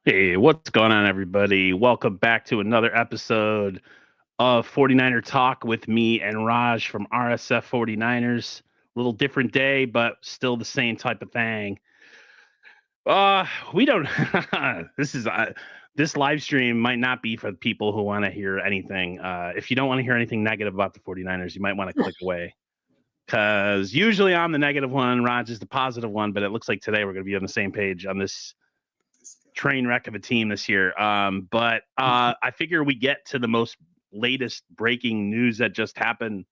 Hey, what's going on, everybody? Welcome back to another episode of 49er Talk with me and Raj from RSF 49ers. Little different day, but still the same type of thing. We don't. this is this live stream might not be for people who want to hear anything. If you don't want to hear anything negative about the 49ers, you might want to click away. Because usually I'm the negative one, Raj is the positive one, but it looks like today we're going to be on the same page on this train wreck of a team this year. But I figure we get to the most latest breaking news that just happened.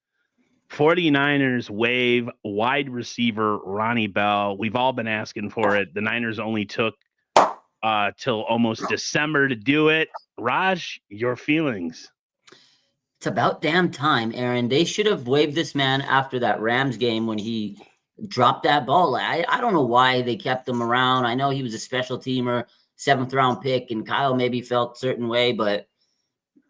49ers waive wide receiver Ronnie Bell. We've all been asking for it. The Niners only took till almost December to do it. Raj, your feelings? It's about damn time, Aaron. They should have waived this man after that Rams game when he dropped that ball. I don't know why they kept him around. I know he was a special teamer, 7th-round pick, and Kyle maybe felt a certain way, but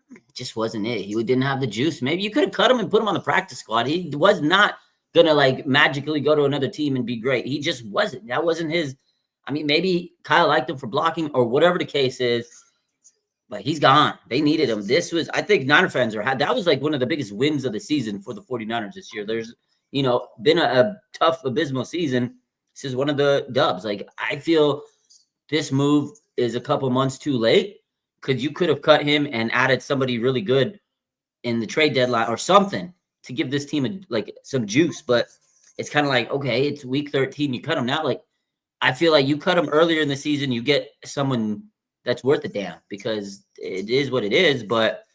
it just wasn't it. He didn't have the juice. Maybe you could have cut him and put him on the practice squad. He was not going to, magically go to another team and be great. He just wasn't. That wasn't his. I mean, maybe Kyle liked him for blocking or whatever the case is. But he's gone. They needed him. I think Niner fans that was like one of the biggest wins of the season for the 49ers this year. There's, been a tough, abysmal season. This is one of the dubs. I feel this move is a couple months too late because you could have cut him and added somebody really good in the trade deadline or something to give this team some juice. But it's kind of like, okay, it's week 13. You cut him now. I feel like you cut him earlier in the season. You get someone that's worth a damn because it is what it is, but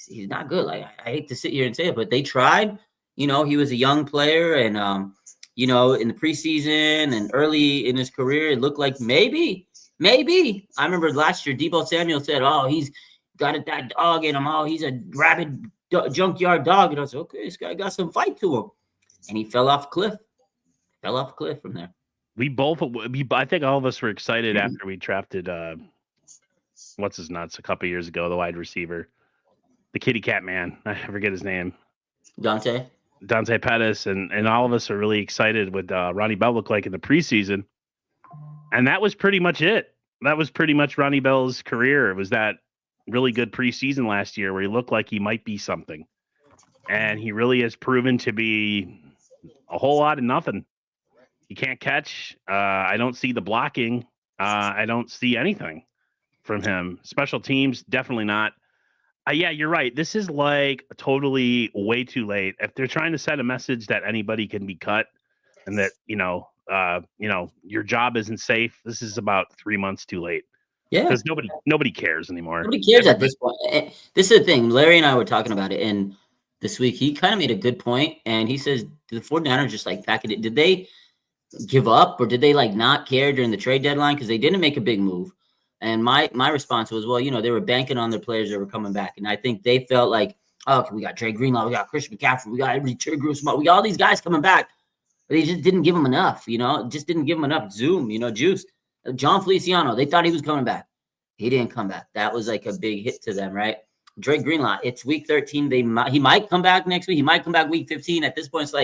he's not good. I hate to sit here and say it, but they tried. He was a young player, and in the preseason and early in his career, it looked like maybe. I remember last year, Deebo Samuel said, "Oh, he's got that dog in him. Oh, he's a rabid junkyard dog." And I was like, "Okay, this guy got some fight to him," and he fell off a cliff. Fell off a cliff from there. I think all of us were excited after we drafted what's his nuts a couple years ago, the wide receiver, the kitty cat man. I forget his name. Dante Pettis, and all of us are really excited what Ronnie Bell looked like in the preseason. And that was pretty much it. That was pretty much Ronnie Bell's career. It was that really good preseason last year where he looked like he might be something. And he really has proven to be a whole lot of nothing. He can't catch. I don't see the blocking. I don't see anything from him. Special teams, definitely not. Yeah, you're right. This is totally way too late. If they're trying to send a message that anybody can be cut and that, your job isn't safe, this is about 3 months too late. Yeah. Because nobody cares anymore. Nobody cares at this point. This is the thing. Larry and I were talking about it, and this week he kind of made a good point, and he says, the 49ers just back at it. Did they give up or did they not care during the trade deadline? Because they didn't make a big move. And my response was, well, they were banking on their players that were coming back. And I think they felt like, oh, okay, we got Dre Greenlaw, we got Christian McCaffrey, we got Grossman, we got all these guys coming back. But they just didn't give them enough, just didn't give them enough juice. John Feliciano, they thought he was coming back. He didn't come back. That was a big hit to them, right? Dre Greenlaw, it's week 13. He might come back next week. He might come back week 15. At this point, it's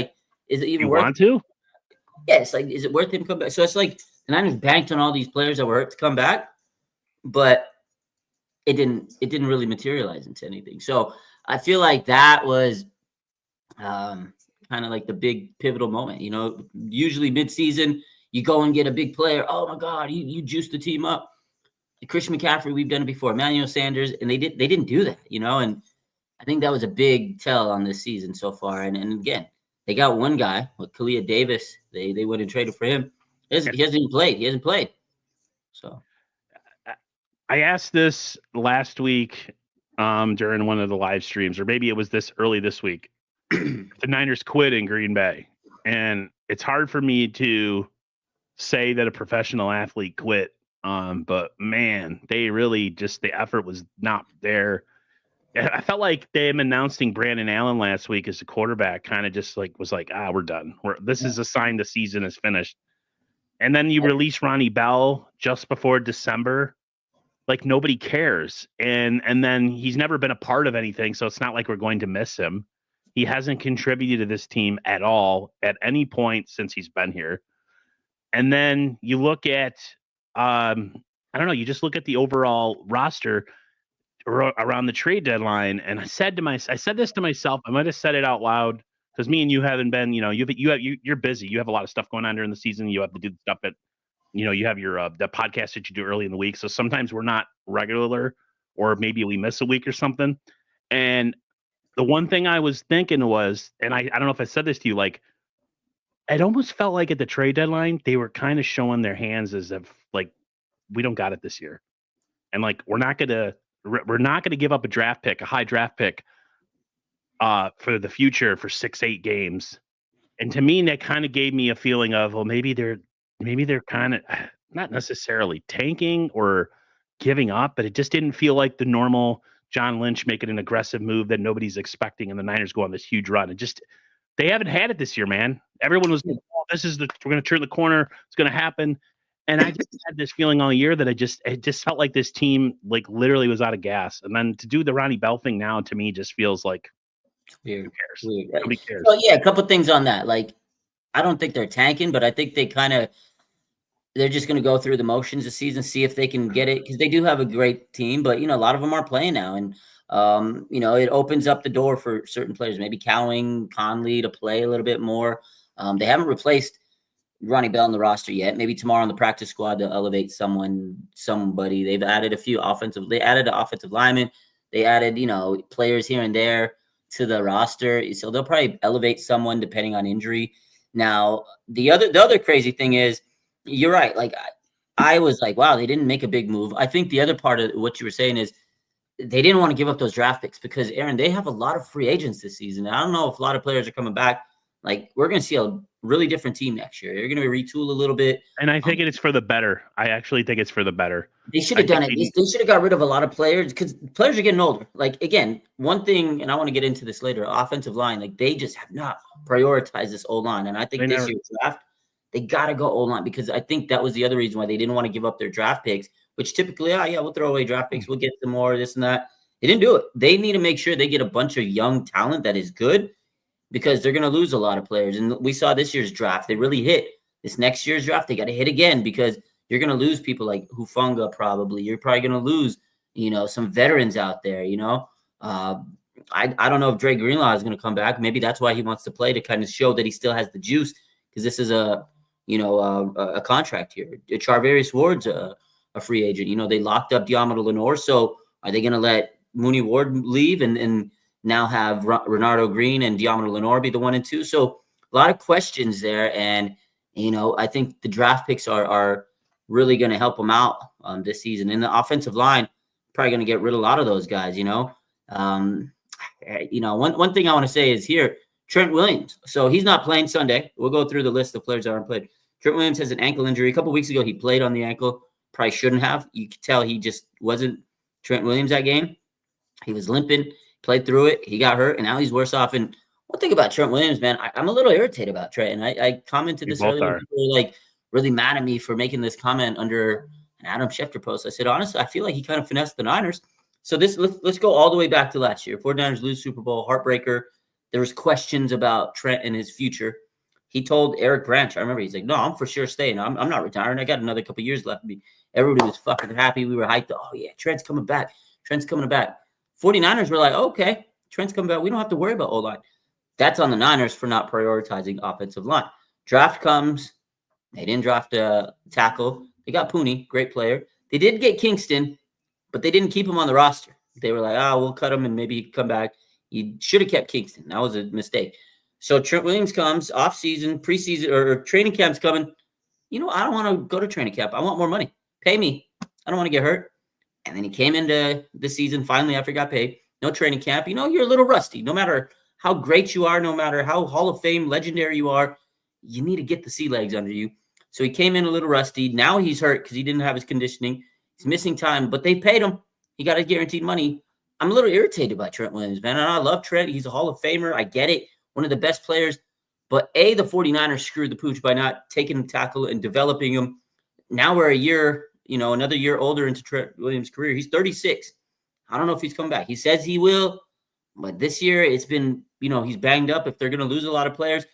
is it even worth it? Want to? Yeah, it's is it worth him to come back? So it's the Niners banked on all these players that were hurt to come back, but it didn't really materialize into anything. So I feel like that was kind of the big pivotal moment. Usually mid-season, you go and get a big player. Oh my God, you juice the team up. Christian McCaffrey, we've done it before. Emmanuel Sanders, and they didn't do that, and I think that was a big tell on this season so far. And again, they got one guy with Kalia Davis. They went and traded for him. He hasn't even played. He hasn't played. So I asked this last week during one of the live streams, or maybe it was early this week. The Niners quit in Green Bay. And it's hard for me to say that a professional athlete quit. But man, they really the effort was not there. I felt like them announcing Brandon Allen last week as a quarterback kind of was we're done. This is a sign the season is finished. And then you release Ronnie Bell just before December. Nobody cares. And then he's never been a part of anything. So it's not like we're going to miss him. He hasn't contributed to this team at all at any point since he's been here. And then you look at, I don't know. You just look at the overall roster around the trade deadline, and I said this to myself. I might have said it out loud because me and you haven't been. You're busy. You have a lot of stuff going on during the season. You have to do stuff at you have your the podcast that you do early in the week. So sometimes we're not regular, or maybe we miss a week or something. And the one thing I was thinking was, and I don't know if I said this to you, like it almost felt like at the trade deadline they were kind of showing their hands as if like we don't got it this year, and like we're not gonna give up a high draft pick, for the future for 6-8 games. And to me, that kind of gave me a feeling of, well, maybe they're kind of not necessarily tanking or giving up, but it just didn't feel like the normal John Lynch making an aggressive move that nobody's expecting, and the Niners go on this huge run. And just they haven't had it this year, man. Everyone was, oh, we're going to turn the corner. It's going to happen. And I just had this feeling all year that it just felt like this team like literally was out of gas. And then to do the Ronnie Bell thing now, to me, just feels like weird. Who cares? Weird. Nobody cares. So yeah, a couple things on that. Like, I don't think they're tanking, but I think they're just going to go through the motions this season, see if they can get it, because they do have a great team. But a lot of them are playing now, and it opens up the door for certain players, maybe Cowing, Conley to play a little bit more. They haven't replaced Ronnie Bell in the roster yet. Maybe tomorrow on the practice squad to elevate somebody. They've added a few They added an offensive lineman. They added players here and there to the roster, so they'll probably elevate someone depending on injury. Now, the other crazy thing is, you're right. Like I was like, wow, they didn't make a big move. I think the other part of what you were saying is they didn't want to give up those draft picks because, Aaron, they have a lot of free agents this season. I don't know if a lot of players are coming back. Like, we're going to see a really different team next year. They're going to retool a little bit. And I think it's for the better. I actually think it's for the better. They should have done it. They should have got rid of a lot of players because players are getting older. Like, again, one thing, and I want to get into this later, offensive line, like they just have not prioritized this O-line. And I think this year's draft, they got to go O-line because I think that was the other reason why they didn't want to give up their draft picks, which typically, we'll throw away draft picks. We'll get some more, this and that. They didn't do it. They need to make sure they get a bunch of young talent that is good because they're going to lose a lot of players. And we saw this year's draft. They really hit. This next year's draft, they got to hit again because you're going to lose people like Hufanga probably. You're probably going to lose, some veterans out there, I don't know if Dre Greenlaw is going to come back. Maybe that's why he wants to play, to kind of show that he still has the juice, because this is a contract here. Charvarius Ward's a free agent. They locked up Diamond Lenore. So are they going to let Mooney Ward leave and now have Renardo Green and Diamond Lenore be the 1 and 2? So a lot of questions there. And, I think the draft picks are really going to help them out this season. In the offensive line, probably going to get rid of a lot of those guys, one thing I want to say is here, Trent Williams. So he's not playing Sunday. We'll go through the list of players that aren't played. Trent Williams has an ankle injury. A couple weeks ago, he played on the ankle. Probably shouldn't have. You could tell he just wasn't Trent Williams that game. He was limping, played through it. He got hurt, and now he's worse off. And one thing about Trent Williams, man, I'm a little irritated about Trent. And I commented this earlier. People were like really mad at me for making this comment under an Adam Schefter post. I said, honestly, I feel like he kind of finessed the Niners. So let's go all the way back to last year. 49ers lose Super Bowl, heartbreaker. There was questions about Trent and his future. He told Eric Branch, I remember, he's like, no, I'm for sure staying. I'm not retiring. I got another couple years left of me. Everybody was fucking happy. We were hyped. Oh, yeah, Trent's coming back. 49ers were like, okay, Trent's coming back. We don't have to worry about O-line. That's on the Niners for not prioritizing offensive line. Draft comes. They didn't draft a tackle. They got Pooney, great player. They did get Kingston, but they didn't keep him on the roster. They were like, we'll cut him and maybe he'd come back. You should have kept Kingston. That was a mistake. So Trent Williams comes off-season, preseason, or training camp's coming. I don't want to go to training camp. I want more money. Pay me. I don't want to get hurt. And then he came into the season finally after he got paid. No training camp. You're a little rusty. No matter how great you are, no matter how Hall of Fame legendary you are, you need to get the sea legs under you. So he came in a little rusty. Now he's hurt because he didn't have his conditioning. He's missing time, but they paid him. He got his guaranteed money. I'm a little irritated by Trent Williams, man. And I love Trent. He's a Hall of Famer. I get it. One of the best players. But the 49ers screwed the pooch by not taking the tackle and developing him. Now we're a year, another year older into Trent Williams' career. He's 36. I don't know if he's coming back. He says he will. But this year it's been, he's banged up. If they're going to lose a lot of players,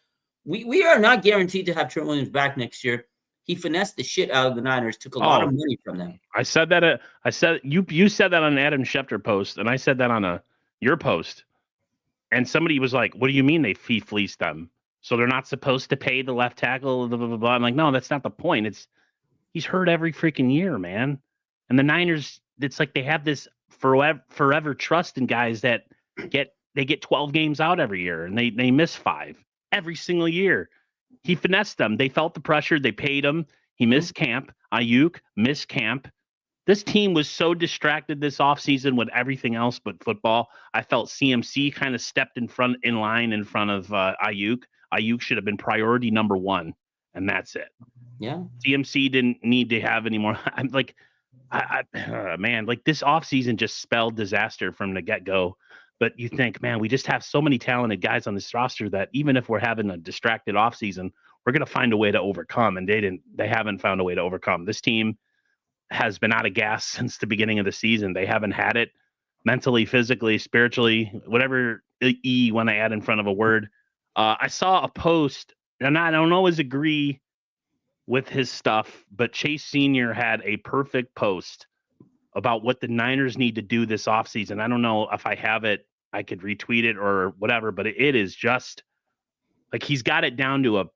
we are not guaranteed to have Trent Williams back next year. He finessed the shit out of the Niners, took a lot of money from them. I said that. I said you said that on an Adam Schefter post, and I said that on your post. And somebody was like, "What do you mean he fleeced them? So they're not supposed to pay the left tackle?" Blah, blah, blah, blah. I'm like, no, that's not the point. He's hurt every freaking year, man. And the Niners, it's like they have this forever trust in guys that get 12 games out every year, and they miss 5 every single year. He finessed them. They felt the pressure. They paid him. He missed camp. Ayuk missed camp. This team was so distracted this offseason with everything else but football. I felt CMC kind of stepped in front of Ayuk. Ayuk should have been priority number 1, and that's it. Yeah. CMC didn't need to have any more. I'm like, man, like this offseason just spelled disaster from the get-go. But you think, man, we just have so many talented guys on this roster that even if we're having a distracted offseason, we're going to find a way to overcome. And they haven't found a way to overcome. This team has been out of gas since the beginning of the season. They haven't had it mentally, physically, spiritually, whatever you want to add in front of a word. I saw a post, and I don't always agree with his stuff, but Chase Sr. had a perfect post about what the Niners need to do this offseason. I don't know if I have it. I could retweet it or whatever, but it is just like he's got it down to a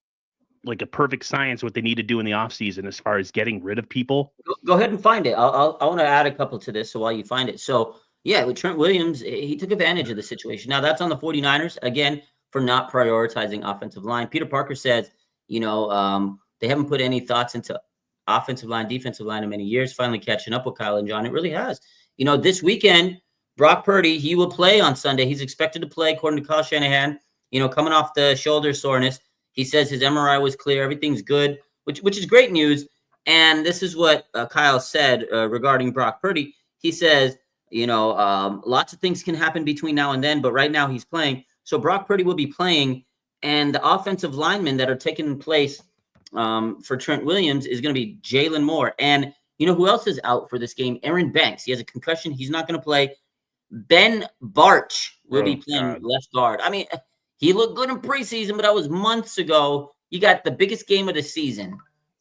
perfect science what they need to do in the offseason as far as getting rid of people. Go ahead and find it. I want to add a couple to this, so while you find it. So, yeah, with Trent Williams, he took advantage of the situation. Now, that's on the 49ers, again, for not prioritizing offensive line. Peter Parker says, they haven't put any thoughts into offensive line, defensive line in many years, finally catching up with Kyle and John. It really has. This weekend, Brock Purdy, he will play on Sunday. He's expected to play, according to Kyle Shanahan, coming off the shoulder soreness. He says his MRI was clear. Everything's good, which is great news. And this is what Kyle said regarding Brock Purdy. He says, lots of things can happen between now and then, but right now he's playing. So Brock Purdy will be playing, and the offensive linemen that are taking place for Trent Williams is going to be Jalen Moore. And who else is out for this game? Aaron Banks. He has a concussion. He's not going to play. Ben Barch will be playing left guard. I mean, he looked good in preseason, but that was months ago. You got the biggest game of the season,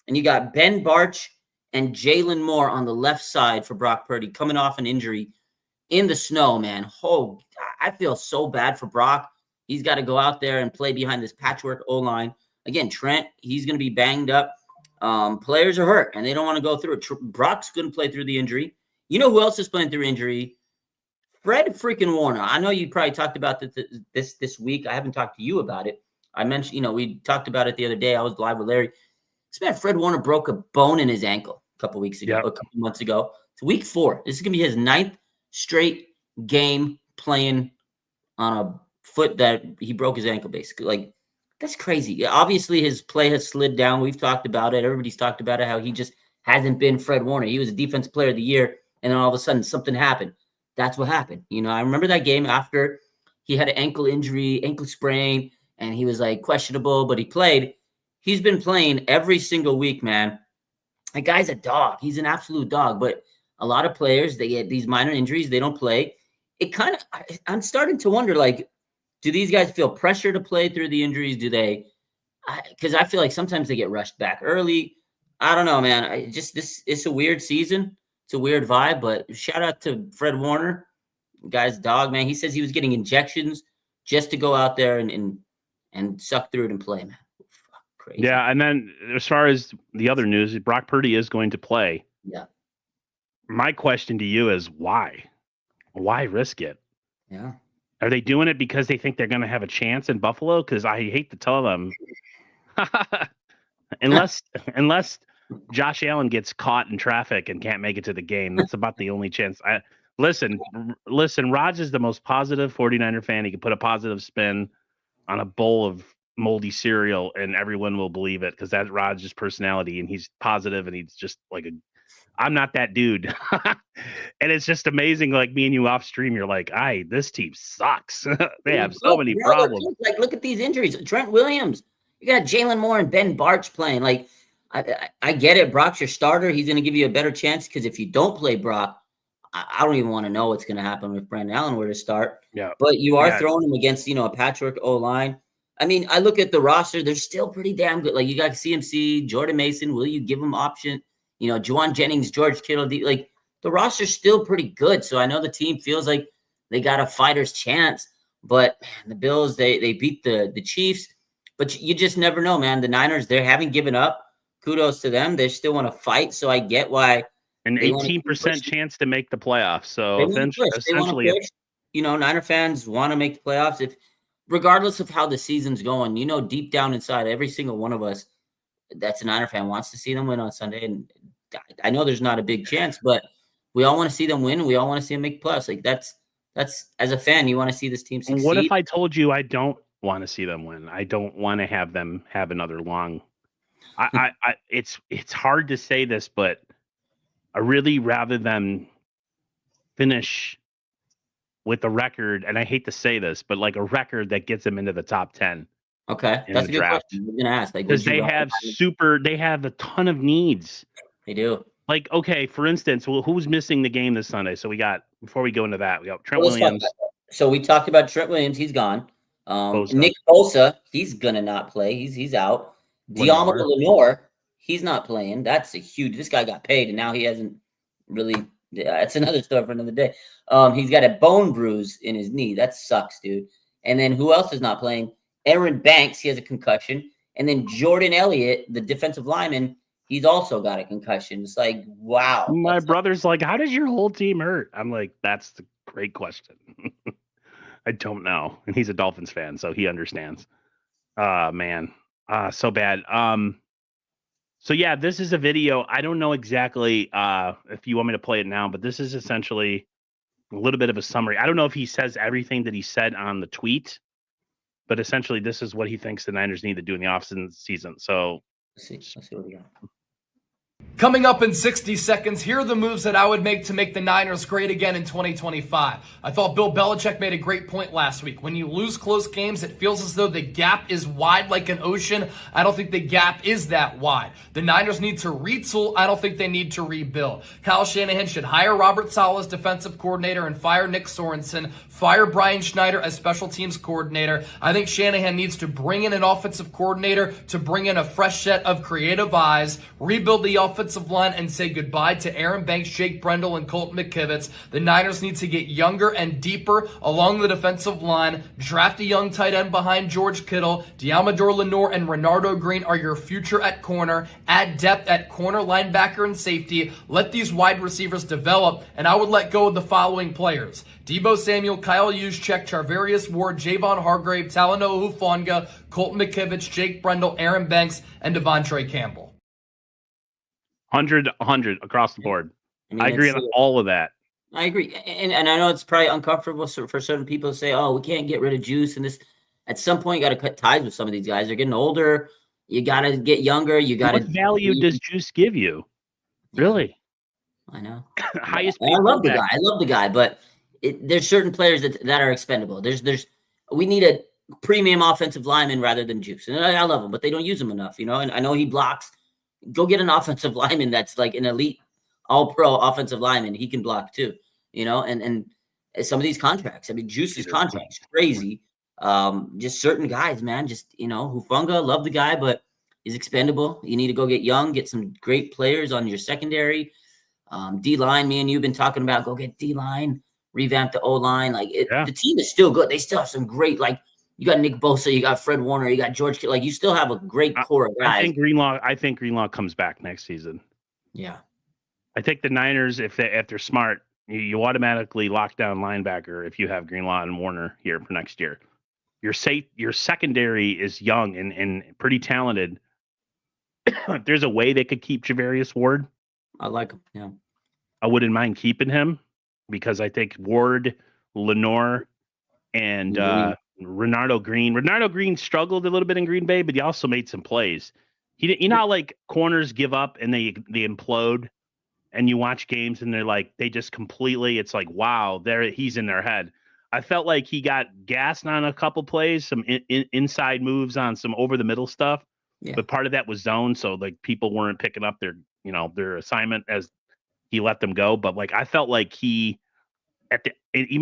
and you got Ben Barch and Jalen Moore on the left side for Brock Purdy coming off an injury in the snow, man. Oh, I feel so bad for Brock. He's got to go out there and play behind this patchwork O-line. Again, Trent, he's going to be banged up. Players are hurt, and they don't want to go through it. Brock's going to play through the injury. You know who else is playing through injury? Fred freaking Warner. I know you probably talked about this week. I haven't talked to you about it. I mentioned, we talked about it the other day. I was live with Larry. This man, Fred Warner, broke a bone in his ankle a couple weeks ago, a couple months ago. It's week 4. This is going to be his 9th straight game playing on a foot that he broke his ankle, basically. Like, that's crazy. Obviously, his play has slid down. We've talked about it. Everybody's talked about it, how he just hasn't been Fred Warner. He was a defensive player of the year, and then all of a sudden something happened. That's what happened. I remember that game after he had an ankle injury, ankle sprain, and he was like questionable, but he played. He's been playing every single week, man. That guy's a dog. He's an absolute dog. But a lot of players, they get these minor injuries. They don't play. I'm starting to wonder, like, do these guys feel pressure to play through the injuries? Do they? Because I feel like sometimes they get rushed back early. I don't know, man. It's a weird season. It's a weird vibe, but shout out to Fred Warner, guy's dog, man. He says he was getting injections just to go out there and suck through it and play, man. Fuck, crazy. Yeah, and then as far as the other news, Brock Purdy is going to play. Yeah. My question to you is why? Why risk it? Yeah. Are they doing it because they think they're going to have a chance in Buffalo? Because I hate to tell them, unless Josh Allen gets caught in traffic and can't make it to the game, that's about the only chance. Listen, Raj is the most positive 49er fan. He can put a positive spin on a bowl of moldy cereal and everyone will believe it because that's Raj's personality, and he's positive and he's just like I'm not that dude. And it's just amazing, like me and you off stream, you're like, this team sucks. They have so many problems. Like, look at these injuries. Trent Williams, you got Jalen Moore and Ben Barch playing. Like, I get it. Brock's your starter. He's going to give you a better chance because if you don't play Brock, I don't even want to know what's going to happen if Brandon Allen were to start. Yeah. But you are throwing him against, a patchwork O-line. I mean, I look at the roster; they're still pretty damn good. Like you got CMC, Jordan Mason. Will you give them option? You know, Juwan Jennings, George Kittle. Like the roster's still pretty good. So I know the team feels like they got a fighter's chance. But man, the Bills, they beat the Chiefs. But you just never know, man. The Niners, they haven't given up. Kudos to them. They still want to fight. So I get why an 18% chance to make the playoffs. So they want essentially, to push. You know, Niner fans want to make the playoffs. If regardless of how the season's going, you know, deep down inside, every single one of us that's a Niner fan wants to see them win on Sunday. And I know there's not a big chance, but we all want to see them win. And we all want to see them make plus. Like that's as a fan, you want to see this team succeed. What if I told you I don't want to see them win? I don't want to have them have another long. It's hard to say this, but I really rather them finish with a record, and I hate to say this, but like a record that gets them into the top 10. Okay, that's a good question. I'm gonna ask, like, because they have a ton of needs. They do. Like, okay, for instance, who's missing the game this Sunday? So we got, before we go into that, we got Trent Williams. So we talked about Trent Williams, he's gone. Nick Bosa, he's gonna not play. He's out. Deebo Lenore, he's not playing. That's a huge. This guy got paid, and now he hasn't really. Yeah, that's another story for another day. He's got a bone bruise in his knee. That sucks, dude. And then who else is not playing? Aaron Banks, he has a concussion. And then Jordan Elliott, the defensive lineman, he's also got a concussion. It's like, wow. My brother's like, how does your whole team hurt? I'm like, that's the great question. I don't know. And he's a Dolphins fan, so he understands. Man. So bad. So yeah, this is a video. I don't know exactly if you want me to play it now, but this is essentially a little bit of a summary. I don't know if he says everything that he said on the tweet, but essentially this is what he thinks the Niners need to do in the offseason. So let's see what we got. Coming up in 60 seconds, here are the moves that I would make to make the Niners great again in 2025. I thought Bill Belichick made a great point last week. When you lose close games, it feels as though the gap is wide like an ocean. I don't think the gap is that wide. The Niners need to retool. I don't think they need to rebuild. Kyle Shanahan should hire Robert Saleh as defensive coordinator and fire Nick Sorensen. Fire Brian Schneider as special teams coordinator. I think Shanahan needs to bring in an offensive coordinator to bring in a fresh set of creative eyes, rebuild the offensive line, and say goodbye to Aaron Banks, Jake Brendel, and Colton McKivitz. The Niners need to get younger and deeper along the defensive line. Draft a young tight end behind George Kittle. Deommodore Lenoir and Renardo Green are your future at corner. Add depth at corner, linebacker, and safety. Let these wide receivers develop, and I would let go of the following players: Deebo Samuel, Kyle Juszczyk, Charvarius Ward, Javon Hargrave, Talanoa Hufanga, Colton McKivitz, Jake Brendel, Aaron Banks, and Devontae Campbell. 100 across the board. I agree on all of that. I agree. And I know it's probably uncomfortable for certain people to say, oh, we can't get rid of Juice. And this, at some point, you got to cut ties with some of these guys. They're getting older. You got to get younger. You got to. What value does Juice give you? Really? I know. Highest. I love the guy. I love the guy, but there's certain players that are expendable. We need a premium offensive lineman rather than Juice. And I love him, but they don't use him enough, you know. And I know he blocks. Go get an offensive lineman that's like an elite all-pro offensive lineman. He can block too, you know, and some of these contracts. I mean, Juice's contract is crazy. Just certain guys, man, just, you know, Hufanga, love the guy, but he's expendable. You need to go get young, get some great players on your secondary. D-line, me and you've been talking about, go get D-line, revamp the O-line. Like the team is still good. They still have some great, like, you got Nick Bosa, you got Fred Warner, you got George Kittle. Like, you still have a great core of guys. I think Greenlaw comes back next season. Yeah. I think the Niners, if they're smart, you automatically lock down linebacker if you have Greenlaw and Warner here for next year. Your secondary is young and pretty talented. There's a way they could keep Charvarius Ward. I like him. Yeah. I wouldn't mind keeping him because I think Ward, Lenoir, and Renardo Green struggled a little bit in Green Bay, but he also made some plays. You know how, like, corners give up and they implode, and you watch games and they're like, they just completely, it's like, wow, he's in their head. I felt like he got gassed on a couple plays, some inside moves on some over the middle stuff, but part of that was zone, so like people weren't picking up their assignment as he let them go. But like, I felt like even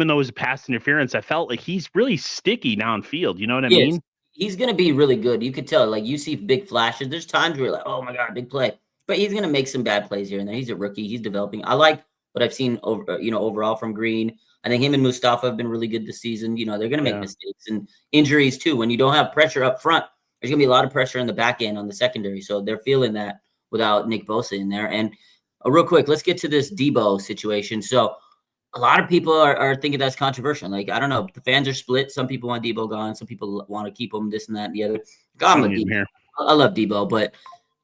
though it was a pass interference, I felt like he's really sticky downfield. You know what I mean? he's going to be really good. You could tell, like, you see big flashes. There's times where you're like, oh my God, big play. But he's going to make some bad plays here and there. He's a rookie. He's developing. I like what I've seen overall from Green. I think him and Mustafa have been really good this season. They're going to make mistakes and injuries too. When you don't have pressure up front, there's going to be a lot of pressure in the back end on the secondary. So they're feeling that without Nick Bosa in there. And real quick, let's get to this Deebo situation. So a lot of people are thinking that's controversial. Like, I don't know. The fans are split. Some people want Deebo gone. Some people want to keep him, this and that and the other. I love Deebo, but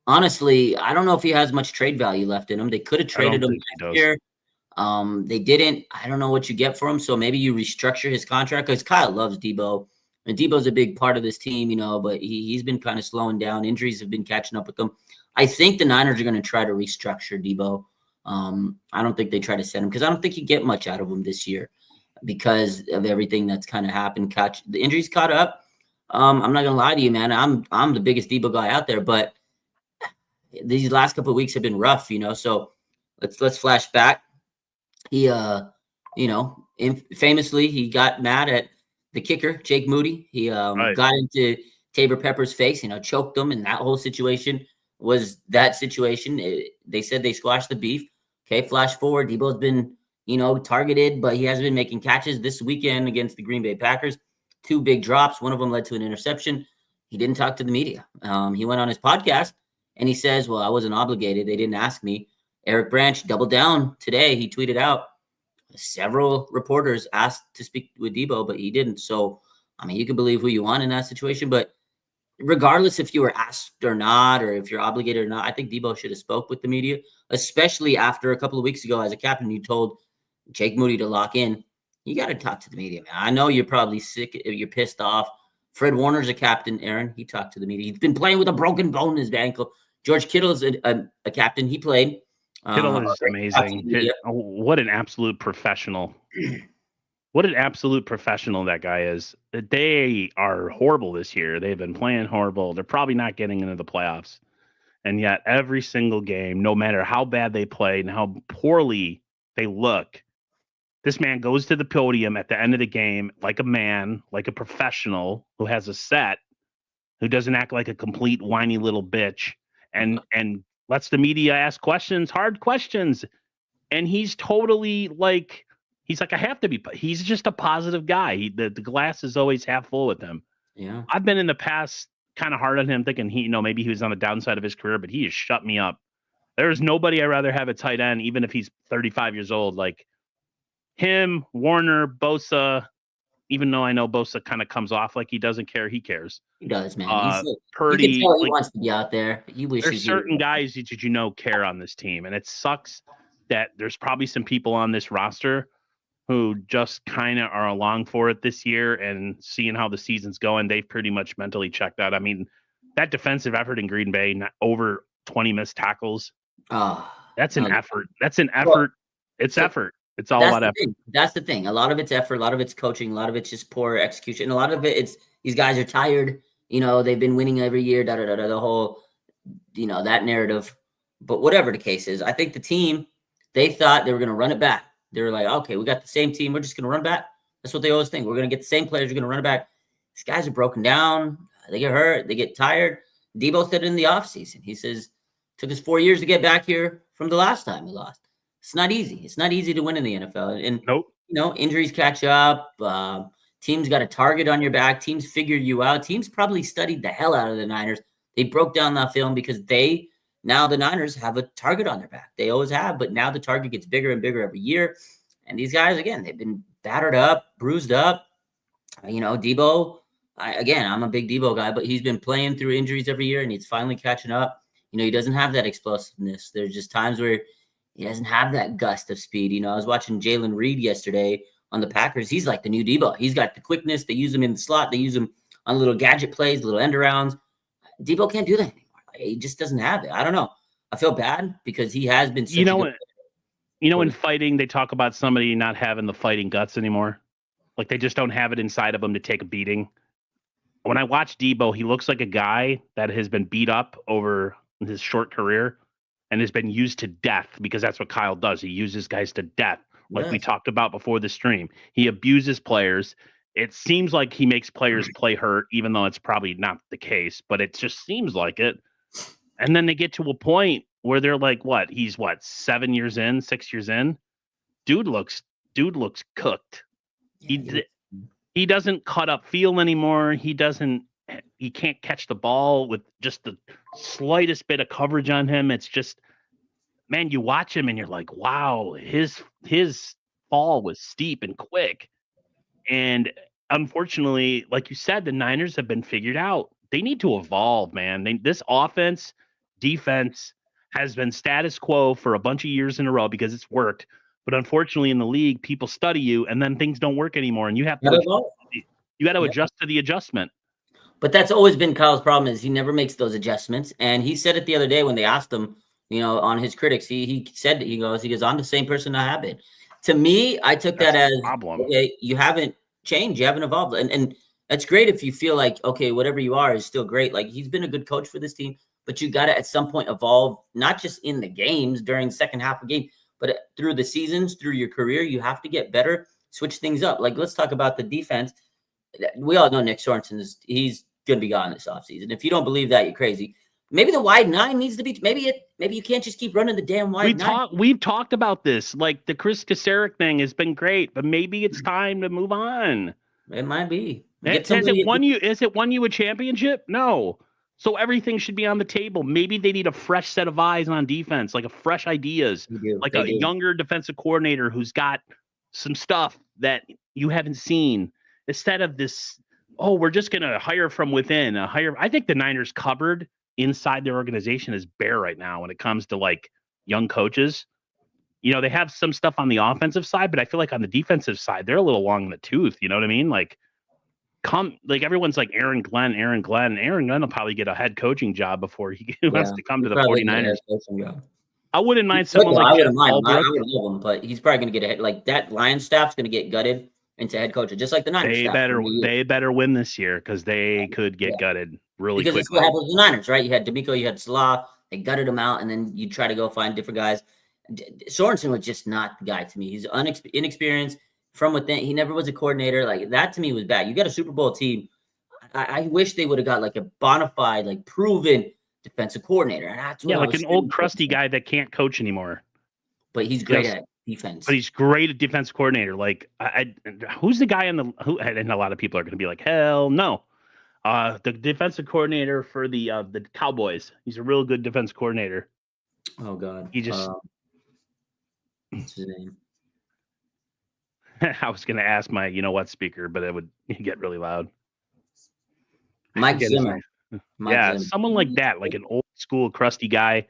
honestly, I don't know if he has much trade value left in him. They could have traded him last year. They didn't. I don't know what you get for him. So maybe you restructure his contract because Kyle loves Deebo. And Deebo's a big part of this team, but he's been kind of slowing down. Injuries have been catching up with him. I think the Niners are going to try to restructure Deebo. I don't think they try to send him because I don't think you get much out of him this year because of everything that's kind of happened. The injuries caught up. I'm not gonna lie to you, man. I'm the biggest Deebo guy out there, but these last couple of weeks have been rough, So let's flash back. He, famously he got mad at the kicker, Jake Moody. He got into Tabor Pepper's face, choked him, and that whole situation was that situation. They said they squashed the beef. Okay, flash forward. Deebo's been, targeted, but he hasn't been making catches this weekend against the Green Bay Packers. 2 big drops. One of them led to an interception. He didn't talk to the media. He went on his podcast and he says, well, I wasn't obligated. They didn't ask me. Eric Branch doubled down today. He tweeted out several reporters asked to speak with Deebo, but he didn't. So, you can believe who you want in that situation, but regardless if you were asked or not, or if you're obligated or not, I think Deebo should have spoke with the media, especially after a couple of weeks ago as a captain, you told Jake Moody to lock in. You got to talk to the media, man. I know you're probably sick. You're pissed off. Fred Warner's a captain, Aaron. He talked to the media. He's been playing with a broken bone in his ankle. George Kittle's a captain. He played. Kittle is amazing. What an absolute professional. What an absolute professional that guy is. They are horrible this year. They've been playing horrible. They're probably not getting into the playoffs. And yet every single game, no matter how bad they play and how poorly they look, this man goes to the podium at the end of the game like a man, like a professional who has a set, who doesn't act like a complete whiny little bitch, and lets the media ask questions, hard questions. And he's totally like, he's like, I have to be. He's just a positive guy. The glass is always half full with him. Yeah. I've been in the past kind of hard on him, thinking maybe he was on the downside of his career, but he has shut me up. There's nobody I'd rather have at tight end, even if he's 35 years old, like him, Warner, Bosa. Even though I know Bosa kind of comes off like he doesn't care, he cares. He does, man. Purdy, he wants to be out there. He wishes. There's certain guys that care on this team, and it sucks that there's probably some people on this roster who just kind of are along for it this year, and seeing how the season's going, they've pretty much mentally checked out. That defensive effort in Green Bay, not over 20 missed tackles. That's an effort. That's an effort. It's effort. It's all about effort. That's the thing. A lot of it's effort. A lot of it's coaching. A lot of it's just poor execution. A lot of it's these guys are tired. They've been winning every year. The whole, that narrative. But whatever the case is, I think the team, they thought they were going to run it back. They were like, okay, we got the same team. We're just going to run back. That's what they always think. We're going to get the same players. We're going to run it back. These guys are broken down. They get hurt. They get tired. Deebo said in the offseason, he says, took us 4 years to get back here from the last time we lost. It's not easy. It's not easy to win in the NFL. And, nope. Injuries catch up. Teams got a target on your back. Teams figure you out. Teams probably studied the hell out of the Niners. They broke down that film because now the Niners have a target on their back. They always have, but now the target gets bigger and bigger every year. And these guys, again, they've been battered up, bruised up. Deebo, I'm a big Deebo guy, but he's been playing through injuries every year, and he's finally catching up. He doesn't have that explosiveness. There's just times where he doesn't have that gust of speed. I was watching Jalen Reed yesterday on the Packers. He's like the new Deebo. He's got the quickness. They use him in the slot. They use him on little gadget plays, little end arounds. Deebo can't do that anymore. He just doesn't have it. I don't know. I feel bad because he has been. In fighting, they talk about somebody not having the fighting guts anymore. Like they just don't have it inside of them to take a beating. When I watch Deebo, he looks like a guy that has been beat up over his short career and has been used to death, because that's what Kyle does. He uses guys to death, like we talked about before the stream. He abuses players, It seems like he makes players play hurt, even though it's probably not the case, but it just seems like it. And then they get to a point where they're like, what? He's 6 years in? Dude looks cooked. He doesn't cut up field anymore. He can't catch the ball with just the slightest bit of coverage on him. It's just, man, you watch him and you're like, wow, his fall was steep and quick. And unfortunately, like you said, the Niners have been figured out. They need to evolve, man. This offense, defense has been status quo for a bunch of years in a row because it's worked. But unfortunately, in the league, people study you, and then things don't work anymore, and you have to adjust to the adjustment. But that's always been Kyle's problem, is he never makes those adjustments. And he said it the other day when they asked him, on his critics. He said that he goes, I'm the same person I have been. To me, I took that as problem. Okay, you haven't changed, you haven't evolved, and that's great if you feel like, okay, whatever you are is still great. Like, he's been a good coach for this team, but you got to at some point evolve, not just in the games during the second half of the game, but through the seasons, through your career. You have to get better, switch things up. Like, let's talk about the defense. We all know Nick Sorensen he's going to be gone this offseason. If you don't believe that, you're crazy. Maybe the wide nine needs to be. Maybe you can't just keep running the damn wide nine. We've talked about this. Like, the Chris Kasarik thing has been great, but maybe it's time to move on. It might be. Has it won you a championship? No. So everything should be on the table. Maybe they need a fresh set of eyes on defense, like fresh ideas, like a younger defensive coordinator who's got some stuff that you haven't seen, instead of this, we're just going to hire from within. I think the Niners cupboard inside their organization is bare right now when it comes to like young coaches. They have some stuff on the offensive side, but I feel like on the defensive side, they're a little long in the tooth. You know what I mean? Like everyone's like Aaron Glenn. Aaron Glenn will probably get a head coaching job before he wants to come to the 49ers. I wouldn't mind someone like Jeff Albrook. I would love him, but he's probably going to get a head. Like, that Lions staff's going to get gutted into head coach, just like the Niners. They better win this year, because they could get gutted really quickly. Because it's what happened with the Niners, right? You had D'Amico, you had Salah. They gutted him out, and then you try to go find different guys. Sorensen was just not the guy to me. He's inexperienced from within. He never was a coordinator. Like, that to me was bad. You got a Super Bowl team. I wish they would have got like a bona fide, like proven defensive coordinator. And that's what like an old crusty guy that can't coach anymore. But he's great at defense. But he's great at defense coordinator. Like, who's the guy and a lot of people are going to be like, hell no. The defensive coordinator for the Cowboys. He's a real good defense coordinator. Oh God. He just. What's his name? I was going to ask my, speaker, but it would get really loud. Mike Zimmer. Someone like that, like an old school crusty guy.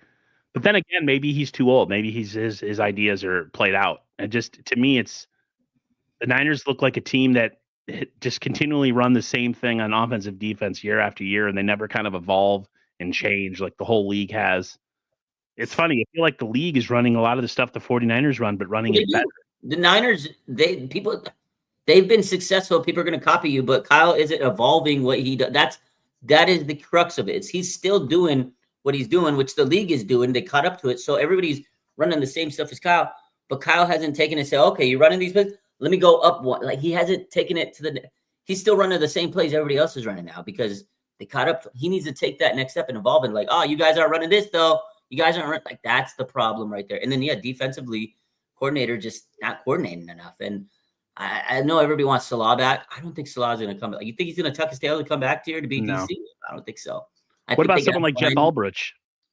But then again, maybe he's too old. Maybe his ideas are played out. And just, to me, it's the Niners look like a team that just continually run the same thing on offensive defense year after year, and they never kind of evolve and change like the whole league has. It's funny. I feel like the league is running a lot of the stuff the 49ers run, but running it better. The Niners, they've been successful. People are going to copy you, but Kyle isn't evolving what he does. That is the crux of it. He's still doing what he's doing, which the league is doing. They caught up to it. So everybody's running the same stuff as Kyle, but Kyle hasn't taken it and said, okay, you're running these plays. Let me go up one. Like, he hasn't taken it he's still running the same plays everybody else is running now because they caught up. He needs to take that next step and evolve and like, you guys aren't running this though. You guys aren't like, that's the problem right there. And then, defensively, coordinator just not coordinating enough. And I know everybody wants Salah back. I don't think Salah's going to come back. You think he's going to tuck his tail to come back here to beat DC? I don't think so. What about someone like Jeff Albrook?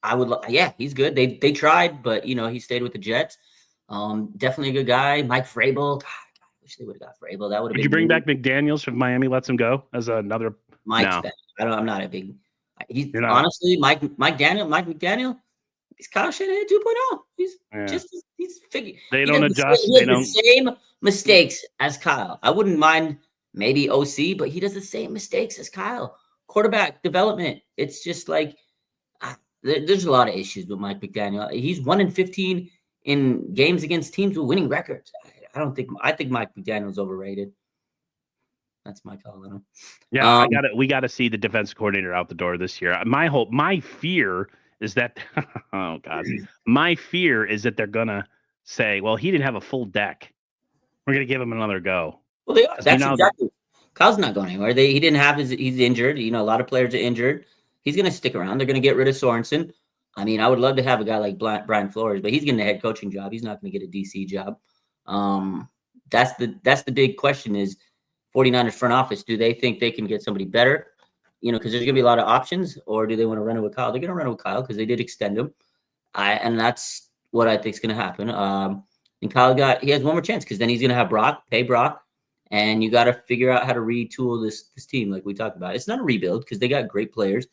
I would. He's good. They tried, but he stayed with the Jets. Definitely a good guy. Mike Vrabel. God, I wish they would have got Vrabel. That would have been. Did you bring back McDaniels if Miami lets him go as another? Mike's back. I'm not a big. He's honestly Mike McDaniel. He's Kyle Shanahan 2.0. He's figured. They don't adjust. He does the same mistakes as Kyle. I wouldn't mind maybe OC, but he does the same mistakes as Kyle. Quarterback development. It's just like there's a lot of issues with Mike McDaniel. He's 1-15 in games against teams with winning records. I think Mike McDaniel's overrated. That's my call on him. Yeah, we got to see the defense coordinator out the door this year. My fear is that my fear is that they're gonna say, well, he didn't have a full deck. We're gonna give him another go. Well, they are. Kyle's not going anywhere. He didn't have he's injured. A lot of players are injured. He's going to stick around. They're going to get rid of Sorensen. I mean, I would love to have a guy like Brian Flores, but he's getting a head coaching job. He's not going to get a DC job. That's the big question is 49ers front office. Do they think they can get somebody better? Because there's going to be a lot of options, or do they want to run it with Kyle? They're going to run it with Kyle because they did extend him. And that's what I think is going to happen. And Kyle he has one more chance because then he's going to have pay Brock. And you got to figure out how to retool this team like we talked about. It's not a rebuild because they got great players,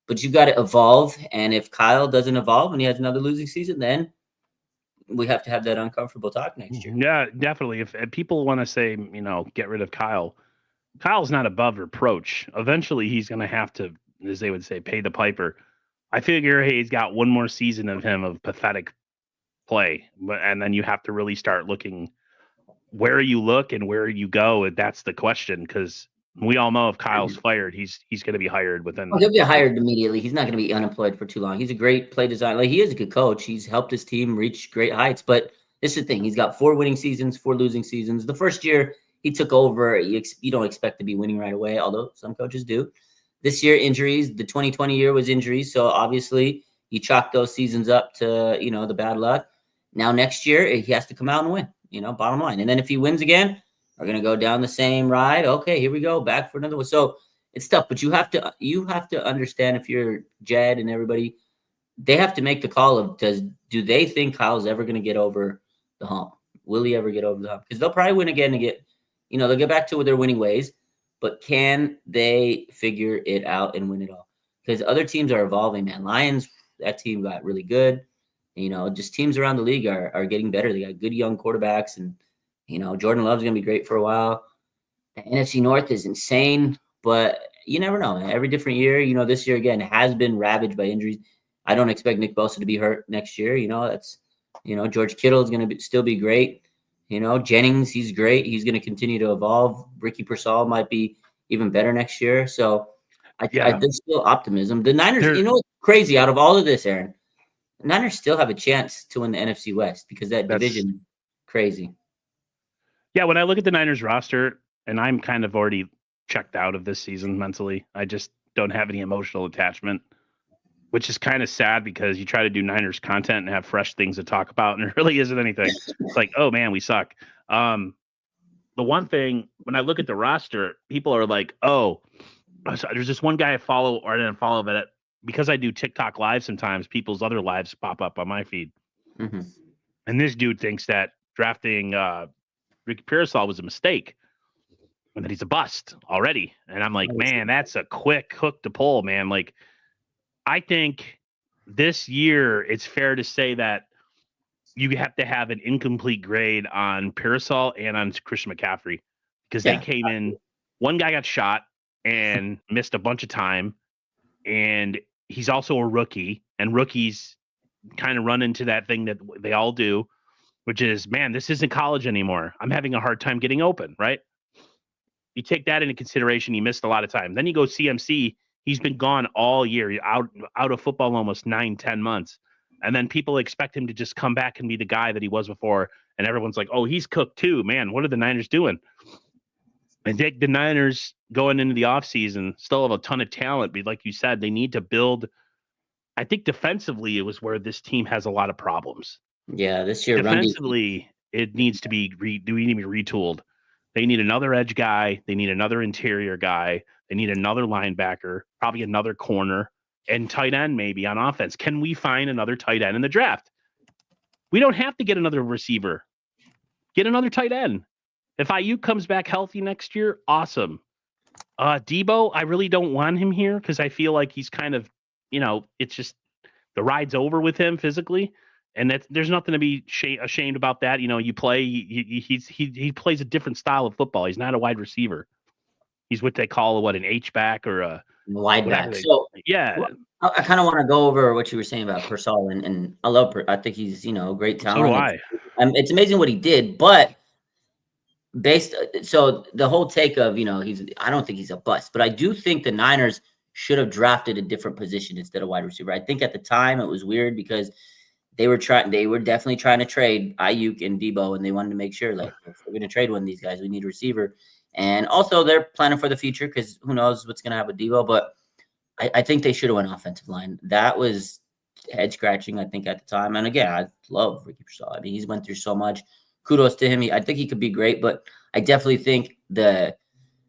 but you got to evolve. And if Kyle doesn't evolve and he has another losing season, then we have to have that uncomfortable talk next year. Yeah, definitely. If people want to say, get rid of Kyle, Kyle's not above reproach. Eventually, he's going to have to, as they would say, pay the piper. I figure he's got one more season of him of pathetic play, and then you have to really start looking where you look and where you go. That's the question, because we all know if Kyle's fired, he's going to be hired within. He'll get hired immediately. He's not going to be unemployed for too long. He's a great play designer. Like, he is a good coach. He's helped his team reach great heights. But this is the thing: he's got 4 winning seasons, 4 losing seasons. The first year he took over, you don't expect to be winning right away, although some coaches do. This year, injuries. The 2020 year was injuries, so obviously you chalk those seasons up to the bad luck. Now next year he has to come out and win. Bottom line. And then if he wins again, we're going to go down the same ride. Okay, here we go, back for another one. So it's tough, but you have to understand, if you're Jed and everybody, they have to make the call of do they think Kyle's ever going to get over the hump? Will he ever get over the hump? Because they'll probably win again and they'll get back to their winning ways, but can they figure it out and win it all? Because other teams are evolving, man. Lions, that team got really good. Just teams around the league are getting better. They got good young quarterbacks, and Jordan Love's going to be great for a while. The NFC North is insane, but you never know. Every different year, this year again has been ravaged by injuries. I don't expect Nick Bosa to be hurt next year. That's George Kittle is going to still be great. Jennings, he's great. He's going to continue to evolve. Ricky Pearsall might be even better next year. So there's still optimism. The Niners, what's crazy out of all of this, Aaron? The Niners still have a chance to win the NFC West because that division is crazy. Yeah, when I look at the Niners roster, and I'm kind of already checked out of this season mentally, I just don't have any emotional attachment, which is kind of sad because you try to do Niners content and have fresh things to talk about, and there really isn't anything. It's like, oh man, we suck. The one thing, when I look at the roster, people are like, oh, there's this one guy I follow, or I didn't follow, but because I do TikTok live sometimes, people's other lives pop up on my feed. Mm-hmm. And this dude thinks that drafting Ricky Pearsall was a mistake and that he's a bust already. And I'm like, man, that's a quick hook to pull, man. Like, I think this year it's fair to say that you have to have an incomplete grade on Pearsall and on Christian McCaffrey, because they came in, one guy got shot and missed a bunch of time, and he's also a rookie, and rookies kind of run into that thing that they all do, which is, man, this isn't college anymore. I'm having a hard time getting open, right? You take that into consideration. He missed a lot of time. Then you go CMC. He's been gone all year, out of football almost 9-10 months. And then people expect him to just come back and be the guy that he was before. And everyone's like, oh, he's cooked too. Man, what are the Niners doing? I think the Niners going into the offseason still have a ton of talent, but like you said, they need to build. I think defensively, it was where this team has a lot of problems. Yeah, this year defensively, it needs to be retooled. They need another edge guy. They need another interior guy. They need another linebacker, probably another corner, and tight end maybe on offense. Can we find another tight end in the draft? We don't have to get another receiver. Get another tight end. If Ayuk comes back healthy next year, awesome. Deebo, I really don't want him here because I feel like he's kind of, it's just the ride's over with him physically, and there's nothing to be ashamed about that. You play. He plays a different style of football. He's not a wide receiver. He's what they call an H-back or a wide back. So yeah, I kind of want to go over what you were saying about Pearsall, and I think he's a great talent. So do I. It's amazing what he did, but so the whole take of I don't think he's a bust, but I do think the Niners should have drafted a different position instead of wide receiver. I think at the time it was weird because they were definitely trying to trade Ayuk and Deebo, and they wanted to make sure, like, if we're going to trade one of these guys, we need a receiver. And also they're planning for the future because who knows what's going to happen with Deebo. But I think they should have went offensive line. That was head scratching, I think, at the time. And again, I love Ricky Pearsall. I mean, he's went through so much. Kudos to him. I think he could be great, but I definitely think the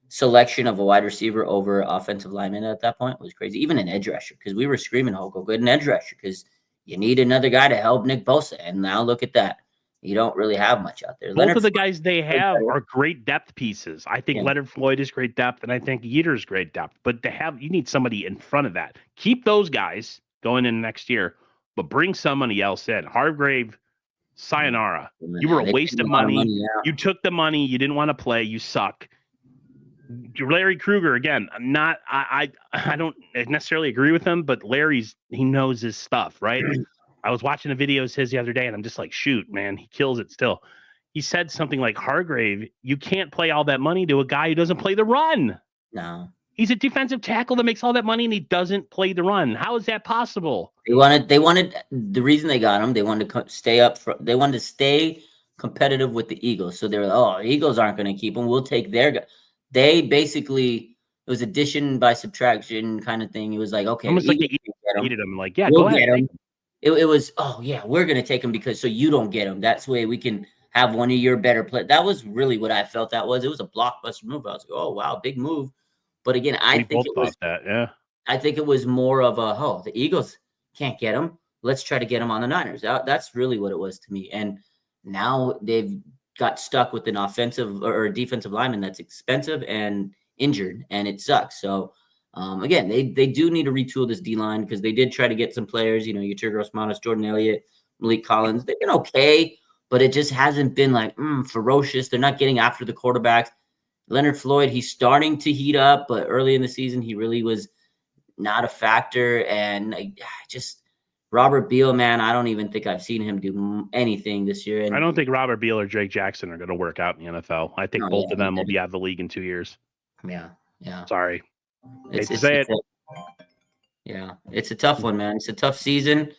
selection of a wide receiver over offensive lineman at that point was crazy. Even an edge rusher, because we were screaming, "Oh, go get an edge rusher," because you need another guy to help Nick Bosa. And now look at that. You don't really have much out there. Both of the guys they have are great depth pieces. I think Leonard Floyd is great depth, and I think Yeater's great depth. But you need somebody in front of that. Keep those guys going in next year, but bring somebody else in. Hargrave, sayonara. You were a waste of money. You took the money. You didn't want to play. You suck. Larry Krueger, again, I don't necessarily agree with him, but he knows his stuff, right? I was watching a video of his the other day, and I'm just like, shoot, man, he kills it still. He said something like, Hargrave, you can't play all that money to a guy who doesn't play the run. No. He's a defensive tackle that makes all that money, and he doesn't play the run. How is that possible? They wanted the reason they got him. They wanted to stay up. They wanted to stay competitive with the Eagles. So they were like, oh, Eagles aren't going to keep him. We'll take their guy. They basically, it was addition by subtraction kind of thing. It was like, okay, almost like they needed him. Like, yeah, we'll go ahead. It was, oh yeah, we're gonna take him because so you don't get him. That's the way we can have one of your better players. That was really what I felt that was. It was a blockbuster move. I was like, oh wow, big move. But again, I think it was more of a the Eagles can't get him. Let's try to get him on the Niners. That's really what it was to me. And now they've got stuck with an offensive or defensive lineman that's expensive and injured, and it sucks. So. Again, they do need to retool this D-line because they did try to get some players, Yetur Gross-Matos, Jordan Elliott, Malik Collins. They've been okay, but it just hasn't been like ferocious. They're not getting after the quarterbacks. Leonard Floyd, he's starting to heat up, but early in the season, he really was not a factor. And Robert Beal, man, I don't even think I've seen him do anything this year. And I don't think Robert Beal or Drake Jackson are going to work out in the NFL. I think both of them will be out of the league in 2 years. Yeah. Sorry. It's a tough one, man. It's a tough season,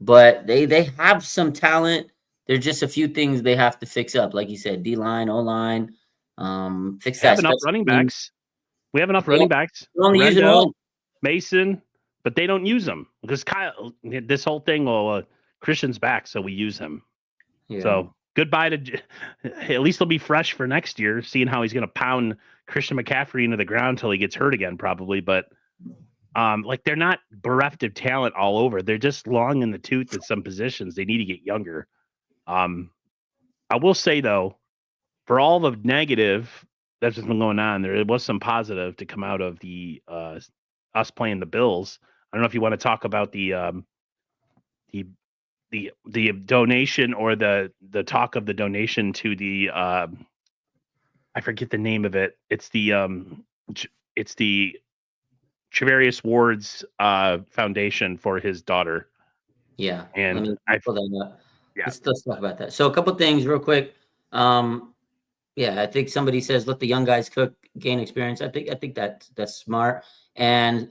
but they have some talent. There's just a few things they have to fix up, like you said, D-line, O-line. Fix that. Have enough running backs. We have enough running backs. Rendo, Mason, but they don't use them because Kyle. This whole thing, Christian's back, so we use him. Yeah. So goodbye to. At least he'll be fresh for next year, seeing how he's going to pound Christian McCaffrey into the ground until he gets hurt again, probably. But they're not bereft of talent all over. They're just long in the tooth at some positions. They need to get younger. I will say though, for all the negative that's just been going on, there was some positive to come out of the us playing the Bills. I don't know if you want to talk about the donation or the talk of the donation to the I forget the name of it. It's the Travarius Ward's foundation for his daughter. Yeah, and let's talk about that. So a couple things real quick. I think somebody says let the young guys cook, gain experience. I think that's smart. And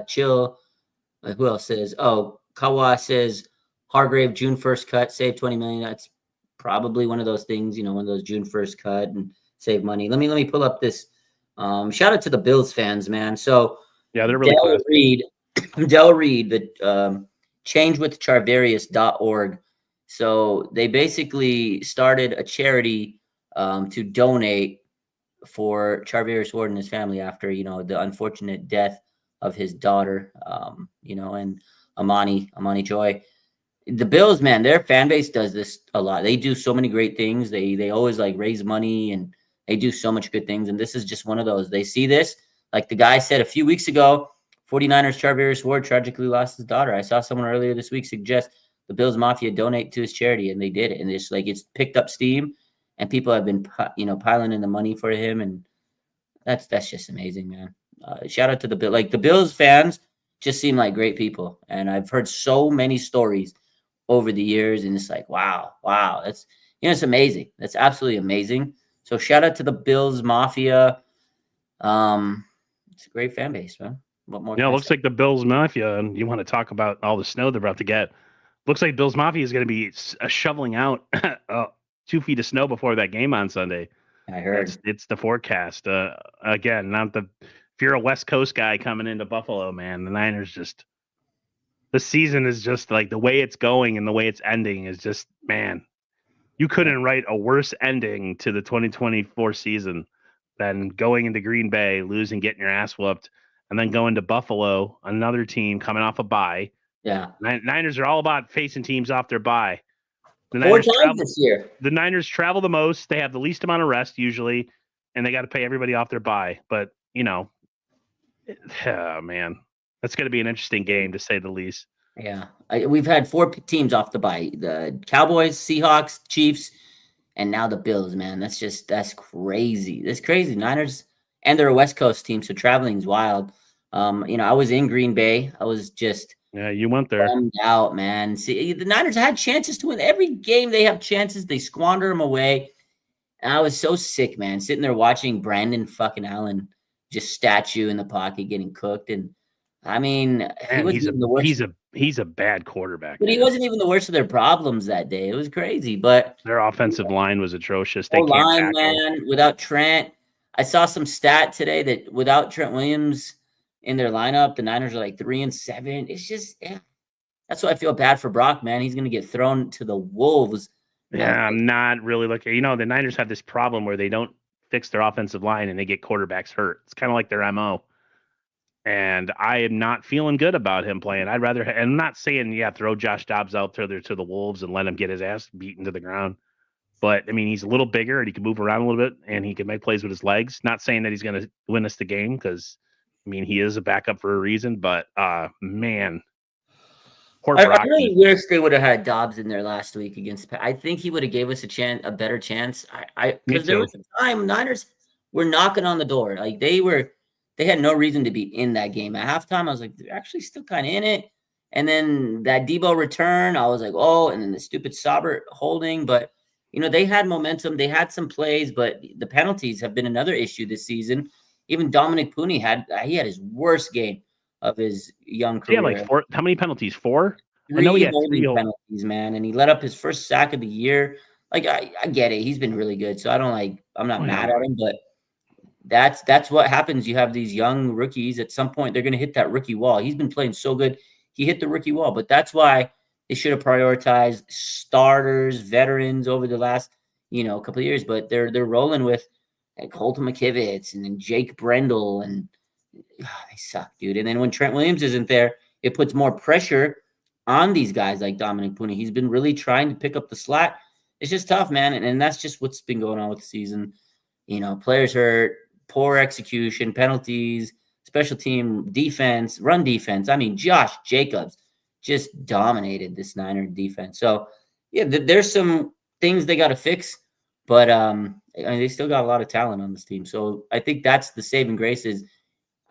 Chill. Who else says? Oh, Kawa says Hargrave June 1st cut, save $20 million. That's probably one of those things. One of those June 1st cut and save money. Let me pull up this. Shout out to the Bills fans, man. So yeah, they're really Del Reed, the changewithcharvarius.org. So they basically started a charity to donate for Charvarius Ward and his family after the unfortunate death of his daughter. And Amani Joy. The Bills, man, their fan base does this a lot. They do so many great things. They always raise money and they do so much good things. And this is just one of those. They see this, like the guy said a few weeks ago, 49ers Charvarius Ward tragically lost his daughter. I saw someone earlier this week suggest the Bills Mafia donate to his charity, and they did it. And it's picked up steam, and people have been piling in the money for him, and that's just amazing, man. Shout out to the Bills. The Bills fans just seem like great people, and I've heard so many stories over the years, and it's wow, that's it's amazing. That's absolutely amazing. So shout out to the Bills Mafia. It's a great fan base, man. What more? Yeah, it looks like the Bills Mafia, and you want to talk about all the snow they're about to get. Looks like Bills Mafia is going to be shoveling out 2 feet of snow before that game on Sunday. I heard. It's the forecast. Again, if you're a West Coast guy coming into Buffalo, man, the Niners the season is just like the way it's going and the way it's ending is just, man, you couldn't write a worse ending to the 2024 season than going into Green Bay, losing, getting your ass whooped, and then going to Buffalo, another team coming off a bye. Yeah. Niners are all about facing teams off their bye. The 4 times this year. The Niners travel the most. They have the least amount of rest usually, and they got to pay everybody off their bye. But, man, that's going to be an interesting game to say the least. Yeah. We've had 4 teams off the bye. The Cowboys, Seahawks, Chiefs, and now the Bills, man. That's crazy. That's crazy. Niners, and they're a West Coast team, so traveling is wild. I was in Green Bay. I was just you went there. bummed out, man. See, the Niners had chances to win. Every game they have chances. They squander them away. And I was so sick, man, sitting there watching Brandon fucking Allen just statue in the pocket getting cooked. And I mean, he's a bad quarterback. But he wasn't even the worst of their problems that day. It was crazy. But their offensive line was atrocious. They can't tackle. Man, without Trent. I saw some stat today that without Trent Williams in their lineup, the Niners are like 3-7. It's just, that's why I feel bad for Brock, man. He's going to get thrown to the wolves. Yeah, I'm not really looking. The Niners have this problem where they don't fix their offensive line and they get quarterbacks hurt. It's kind of like their MO. And I am not feeling good about him playing. I'd rather, and I'm not saying, throw Josh Dobbs out there to the wolves and let him get his ass beaten to the ground. But, I mean, he's a little bigger and he can move around a little bit and he can make plays with his legs. Not saying that he's going to win us the game because, I mean, he is a backup for a reason. But, man. I really wish they would have had Dobbs in there last week against. I think he would have gave us a better chance. Because there was a time Niners were knocking on the door. Like they had no reason to be in that game. At halftime, I was like, they're actually still kind of in it. And then that Deebo return, I was like, oh, and then the stupid Saubert holding. But, they had momentum. They had some plays, but the penalties have been another issue this season. Even Dominic Puni had his worst game of his young career. Yeah, like 4. How many penalties? 4? I know he had 3 penalties, man, and he let up his first sack of the year. Like I get it, he's been really good, so I'm not mad at him, but that's what happens. You have these young rookies. At some point, they're going to hit that rookie wall. He's been playing so good, he hit the rookie wall. But that's why they should have prioritized starters, veterans over the last couple of years. But they're rolling with Colton McKivitz and then Jake Brendel and. They suck, dude. And then when Trent Williams isn't there, it puts more pressure on these guys like Dominic Puni. He's been really trying to pick up the slack. It's just tough, man. And that's just what's been going on with the season. Players hurt, poor execution, penalties, special team defense, run defense. I mean, Josh Jacobs just dominated this Niner defense. So, there's some things they got to fix, but they still got a lot of talent on this team. So I think that's the saving grace is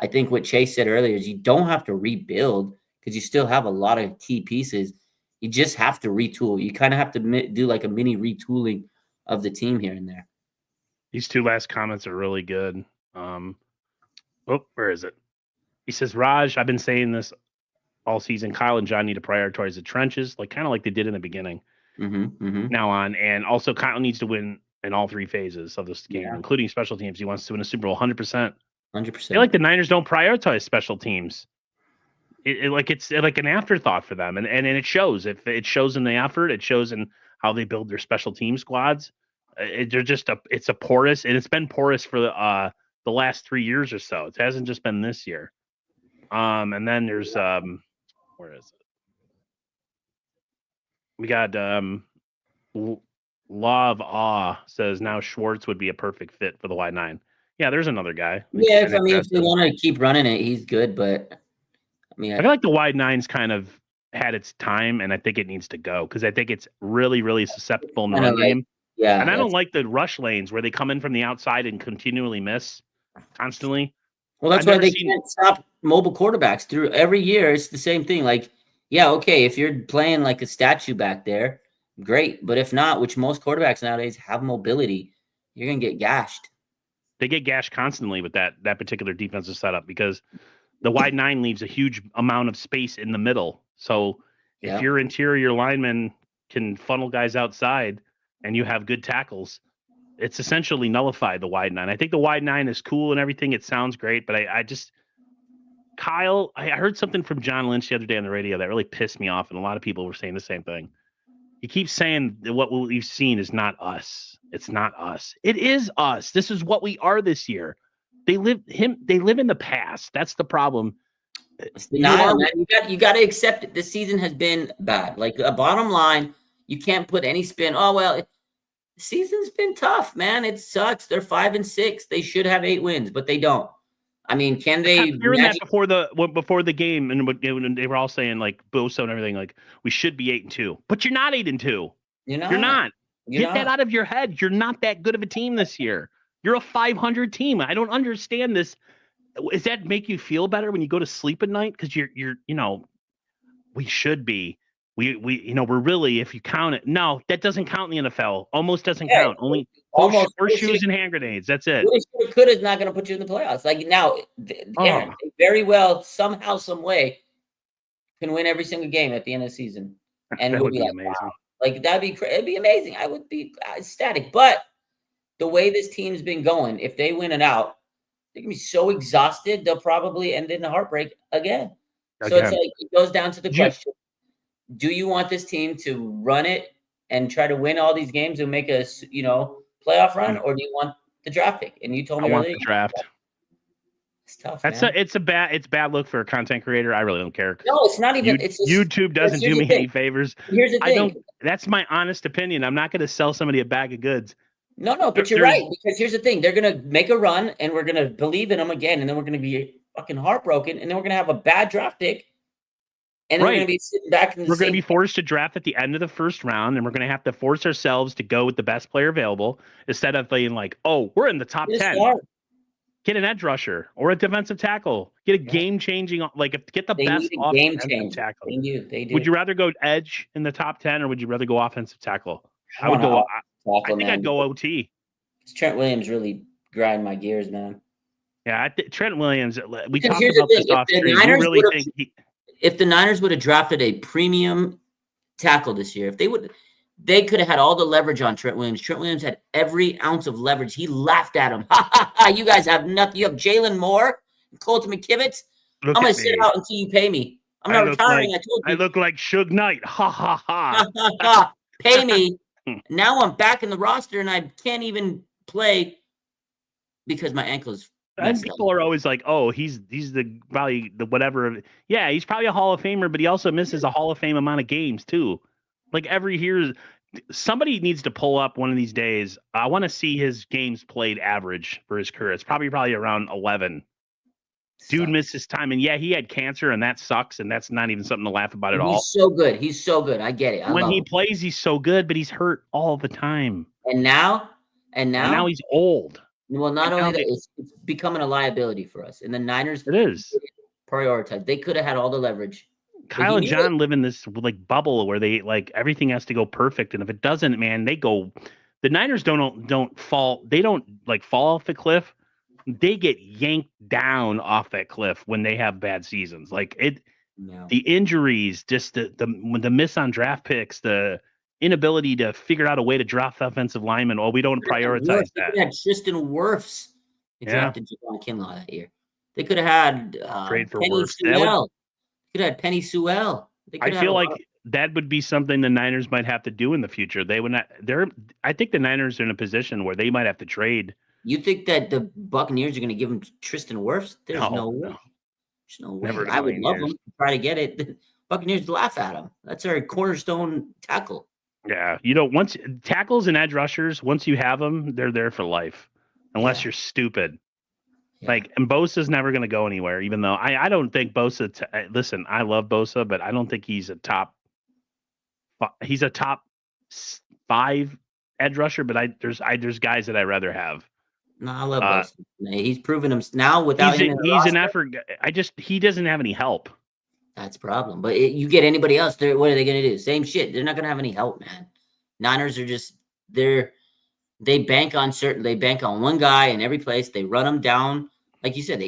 I think what Chase said earlier is you don't have to rebuild because you still have a lot of key pieces. You just have to retool. You kind of have to do like a mini retooling of the team here and there. These 2 last comments are really good. Where is it? He says, Raj, I've been saying this all season. Kyle and John need to prioritize the trenches, kind of like they did in the beginning. Now on. And also Kyle needs to win in all 3 phases of this game, including special teams. He wants to win a Super Bowl 100%. 100%. I feel like the Niners don't prioritize special teams. It's like an afterthought for them, and it shows. If it shows in the effort, it shows in how they build their special team squads. It's porous, and it's been porous for the last 3 years or so. It hasn't just been this year. And then there's where is it? We got Law of Awe says now Schwartz would be a perfect fit for the Y9. Yeah, there's another guy. Yeah, if they want to keep running it, he's good. But I feel like the wide 9's kind of had its time, and I think it needs to go because I think it's really, really susceptible in the run game. Yeah, and I don't like the rush lanes where they come in from the outside and continually miss constantly. Well, that's why they can't stop mobile quarterbacks through every year. It's the same thing. Like, okay, if you're playing like a statue back there, great. But if not, which most quarterbacks nowadays have mobility, you're gonna get gashed. They get gashed constantly with that particular defensive setup because the wide 9 leaves a huge amount of space in the middle. So if your interior lineman can funnel guys outside and you have good tackles, it's essentially nullified the wide 9. I think the wide 9 is cool and everything. It sounds great, but I just Kyle, I heard something from John Lynch the other day on the radio that really pissed me off, and a lot of people were saying the same thing. He keeps saying that what we've seen is not us. It's not us. It is us. This is what we are this year. They live in the past. That's the problem. You got to accept it. This season has been bad. Like a bottom line, you can't put any spin. Oh well, the season's been tough, man. It sucks. They're 5-6. They should have 8 wins, but they don't. I mean, can they? I kept hearing that before the game, and they were all saying like Bosa and everything, like we should be 8-2, but you're not 8-2. You're not. Get that out of your head. You're not that good of a team this year. You're a 500 team. I don't understand this. Does that make you feel better when you go to sleep at night? Because you're we should be. We're really, if you count it, no, that doesn't count in the NFL. Almost doesn't count. Only horseshoes and hand grenades. That's it. Could is not going to put you in the playoffs. Like now, Aaron, they very well, somehow, some way, can win every single game at the end of the season, and it would be like, amazing. Wow. Like it'd be amazing. I would be ecstatic. But the way this team's been going, if they win it out, they're gonna be so exhausted they'll probably end in a heartbreak again. So it's like it goes down to the question. Do you want this team to run it and try to win all these games and make a playoff run, or do you want the draft pick? And you told me I want the draft. It's tough. It's bad look for a content creator. I really don't care. No, it's not even. It's just, YouTube doesn't do me any favors. Here's the thing. That's my honest opinion. I'm not going to sell somebody a bag of goods. No, but you're right, because here's the thing. They're going to make a run, and we're going to believe in them again, and then we're going to be fucking heartbroken, and then we're going to have a bad draft pick. And we're going to be sitting back in the We're going to be forced to draft at the end of the first round, and we're going to have to force ourselves to go with the best player available instead of being like, oh, we're in the top 10. Get an edge rusher or a defensive tackle. Get a game-changing, get the best offensive tackle. They do. Would you rather go edge in the top 10, or would you rather go offensive tackle? I would go. I think I'd go OT. Trent Williams really grind my gears, man. Yeah, Trent Williams. We talked about this off stream. You really think if the Niners would have drafted a premium tackle this year, they could have had all the leverage on Trent Williams. Trent Williams had every ounce of leverage. He laughed at him. You guys have nothing. You have Jalen Moore, Colton McKivitz. I'm going to sit out until you pay me. I'm not retiring. I told you. I look like Suge Knight. Ha, ha, ha. Pay me. Now I'm back in the roster, and I can't even play because my ankle's and people are always like, oh, he's probably the whatever. Yeah, he's probably a Hall of Famer, but he also misses a Hall of Fame amount of games too. Like every year, somebody needs to pull up one of these days. I want to see his games played average for his career. It's probably around 11. Dude missed his time, and yeah, he had cancer, and that sucks, and that's not even something to laugh about at all. He's so good. He's so good. I get it. When he plays, he's so good, but he's hurt all the time. And now he's old. Well, not only that, it's becoming a liability for us. And the Niners prioritize. They could have had all the leverage. Kyle and John live in this bubble where they everything has to go perfect, and if it doesn't, man, they go. The Niners don't fall. They don't fall off the cliff. They get yanked down off that cliff when they have bad seasons. The injuries, just the miss on draft picks, the inability to figure out a way to draft offensive linemen. Oh, we don't prioritize that. They had Tristan Wirfs. They drafted Javon Kinlaw that year. They could have had trade for Penny Sewell. Could have had Penny Sewell. I feel like that would be something the Niners might have to do in the future. They would not. I think the Niners are in a position where they might have to trade. You think that the Buccaneers are going to give him Tristan Wirfs? There's no way. There's no way. I would love him to try to get it. The Buccaneers laugh at him. That's our cornerstone tackle. Yeah, once tackles and edge rushers, once you have them, they're there for life, unless you're stupid. Yeah. And Bosa's never going to go anywhere, even though I don't think Bosa. Listen, I love Bosa, but I don't think he's a top. He's a top 5 edge rusher, but there's guys that I'd rather have. No, I love Bosa. He's proven him now without him. He's an effort. He doesn't have any help. That's a problem. But you get anybody else, what are they going to do? Same shit. They're not going to have any help, man. Niners are just they bank on one guy in every place. They run them down, like you said.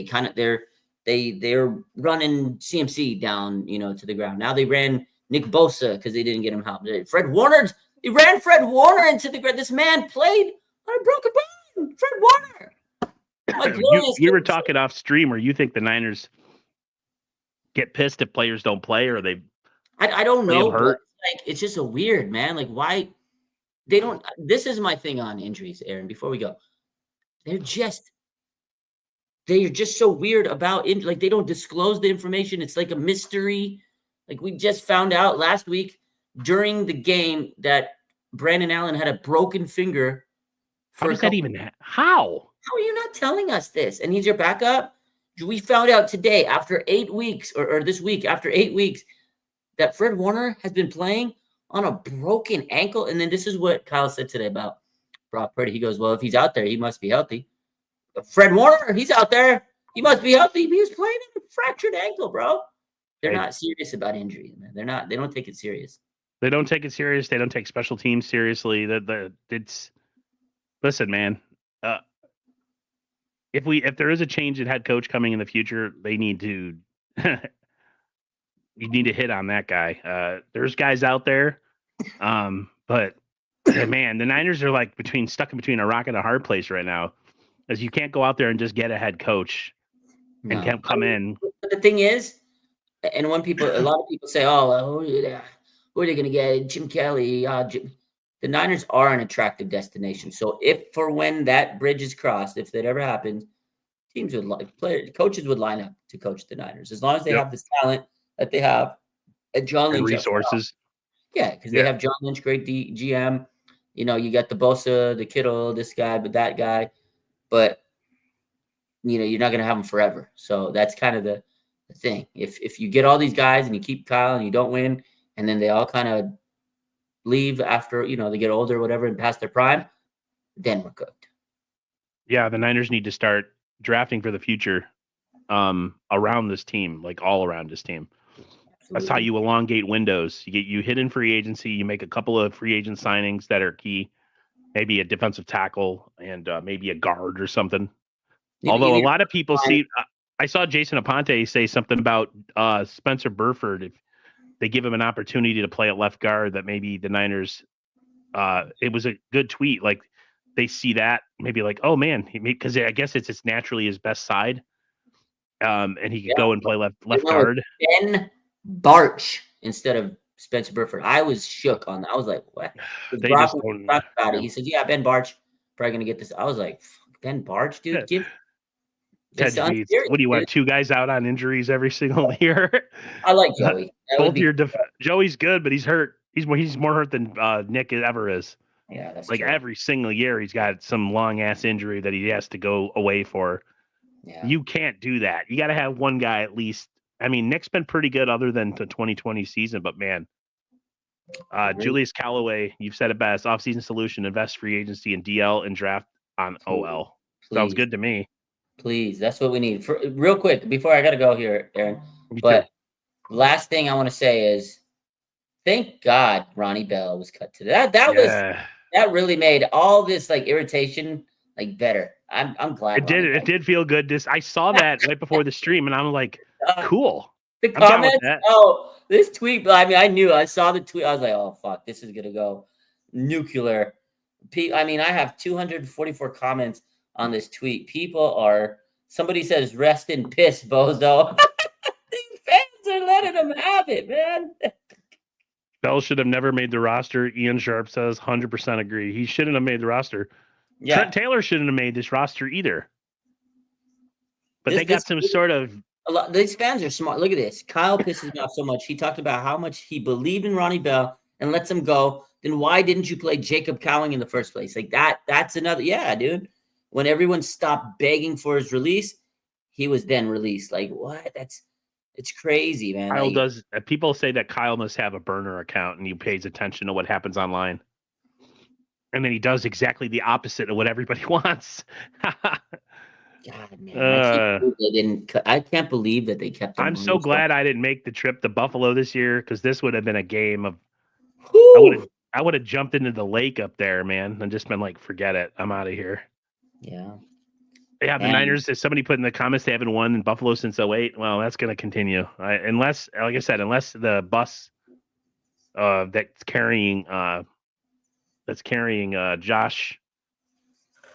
They're running CMC down, to the ground. Now they ran Nick Bosa because they didn't get him help. They ran Fred Warner into the ground. This man played I broke a bone. Fred Warner. You were talking off stream where you think the Niners get pissed if players don't play or they I don't know, hurt. But like it's just a weird, man. Like why they don't this is my thing on injuries, Aaron, before we go. They're just so weird about like they don't disclose the information. It's like a mystery. Like we just found out last week during the game that Brandon Allen had a broken finger. How does that even how? How are you not telling us this? And he's your backup? We found out today after 8 weeks or this week after 8 weeks that Fred Warner has been playing on a broken ankle. And then this is what Kyle said today about Brock Purdy. He goes, well, if he's out there, he must be healthy. Fred Warner, he's out there. He must be healthy. He was playing in a fractured ankle, bro. They're not serious about injuries, man. They're not. They don't take it serious. They don't take it serious. They don't take special teams seriously. Listen, man. If there is a change in head coach coming in the future, they need to. You need to hit on that guy. There's guys out there, but man, the Niners are like stuck in between a rock and a hard place right now. As you can't go out there and just get a head coach and can't come in. But the thing is, and when a lot of people say, "Oh, who are they going to get? Jim Kelly." The Niners are an attractive destination. So if for when that bridge is crossed, if that ever happens, coaches would line up to coach the Niners as long as they have this talent that they have. John Lynch resources. Yeah, because they have John Lynch, great GM. You know, you got the Bosa, the Kittle, this guy, but that guy. But, you know, you're not going to have them forever. So that's kind of the thing. If you get all these guys and you keep Kyle and you don't win, and then they all kind of leave after, you know, they get older or whatever and past their prime, then we're cooked. Yeah, the Niners need to start drafting for the future around this team, like all around this team. Absolutely. That's how you elongate windows. You hit in free agency, you make a couple of free agent signings that are key. Maybe a defensive tackle and maybe a guard or something. Although a lot of people I saw Jason Aponte say something about Spencer Burford. If they give him an opportunity to play at left guard, that maybe the Niners, it was a good tweet. Like they see that maybe like, oh man, because I guess it's naturally his best side. And he could go and play left guard. Ben Barch instead of Spencer Burford. I was shook on that. I was like, what? They just don't talk about it. He said, yeah, Ben Barch probably going to get this. I was like, Ben Barch, dude, give Ted Beats. What do you want? 2 guys out on injuries every single year? I like Joey. Both your Joey's good, but he's hurt. He's more hurt than Nick ever is. Yeah, that's like true. Every single year he's got some long ass injury that he has to go away for. Yeah. You can't do that. You got to have one guy at least. I mean, Nick's been pretty good other than the 2020 season, but man, Julius Callaway, you've said it best. Offseason solution: invest free agency and DL and draft on OL. Please. Sounds good to me. Please, that's what we need. Real quick, before I got to go here, Aaron. But last thing I want to say is, thank God Ronnie Bell was cut today. That really made all this like irritation like better. I'm glad. It did feel good. I saw that right before the stream, and I'm like, cool. The comments. Oh, this tweet. I mean, I saw the tweet. I was like, oh fuck, this is gonna go nuclear. I mean, I have 244 comments on this tweet. Somebody says, rest in piss, bozo. These fans are letting them have it, man. Bell should have never made the roster. Ian Sharp says 100% agree. He shouldn't have made the roster. Yeah. Trent Taylor shouldn't have made this roster either. But they got some sort of... These fans are smart. Look at this. Kyle pisses me off so much. He talked about how much he believed in Ronnie Bell and lets him go. Then why didn't you play Jacob Cowing in the first place? Like that's another... Yeah, dude. When everyone stopped begging for his release, he was then released. Like, what? It's crazy, man. Kyle does. People say that Kyle must have a burner account and he pays attention to what happens online. And then he does exactly the opposite of what everybody wants. God, man. I can't believe that they kept him. I'm so glad I didn't make the trip to Buffalo this year, because this would have been a game of... I would have jumped into the lake up there, man, and just been like, forget it. I'm out of here. Yeah. Yeah, the Niners, as somebody put in the comments, they haven't won in Buffalo since 2008. Well, that's going to continue. Unless the bus that's carrying Josh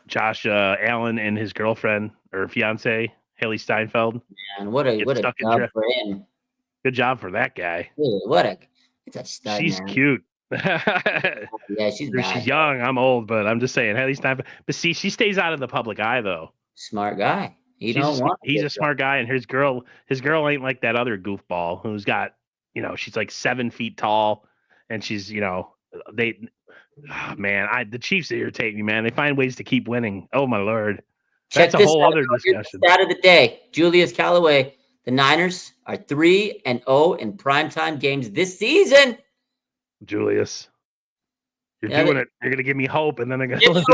Josh Allen and his girlfriend or fiance, Haley Steinfeld. Man, what a job for him. Good job for that guy. Dude, it's a stud, She's man. cute. Yeah, she's bad. She's young. I'm old, but I'm just saying, Haley Steinfeld. But see, she stays out of the public eye, though. Smart guy. He's a smart guy, and his girl ain't like that other goofball who's got, she's like 7 feet tall, and she's, the Chiefs irritate me, man. They find ways to keep winning. Oh my Lord. That's a whole other discussion. Stat of the day, Julius Callaway. The Niners are 3-0 in primetime games this season. Julius, you're doing it. You're gonna give me hope, and then they're gonna lose.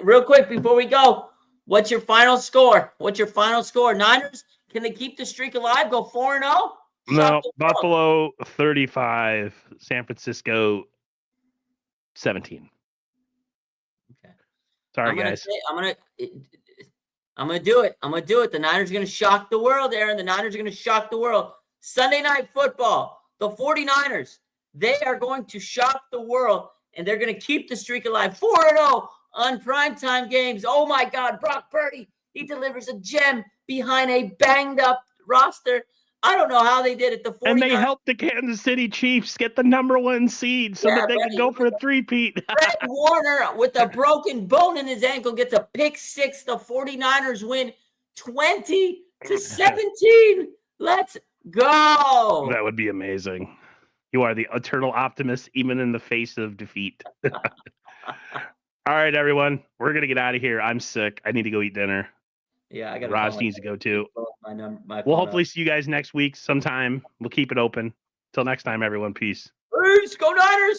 Real quick before we go, what's your final score? Niners, can they keep the streak alive? Go 4-0? No, Buffalo 35, San Francisco 17. Okay. Sorry, guys. I'm gonna do it. The Niners are gonna shock the world, Aaron. The Niners are gonna shock the world. Sunday Night Football, the 49ers, they are going to shock the world, and they're gonna keep the streak alive. 4-0 on primetime games. Oh my God, Brock Purdy, he delivers a gem behind a banged up roster. I don't know how they did it. And they helped the Kansas City Chiefs get the #1 seed so that they could go for a three-peat. Fred Warner, with a broken bone in his ankle, gets a pick six. The 49ers win 20-17. Let's go. That would be amazing. You are the eternal optimist, even in the face of defeat. All right, everyone. We're going to get out of here. I'm sick. I need to go eat dinner. Yeah, I got. Raj needs to go too. My we'll hopefully see you guys next week sometime. We'll keep it open. Till next time, everyone. Peace. Peace. Go Niners.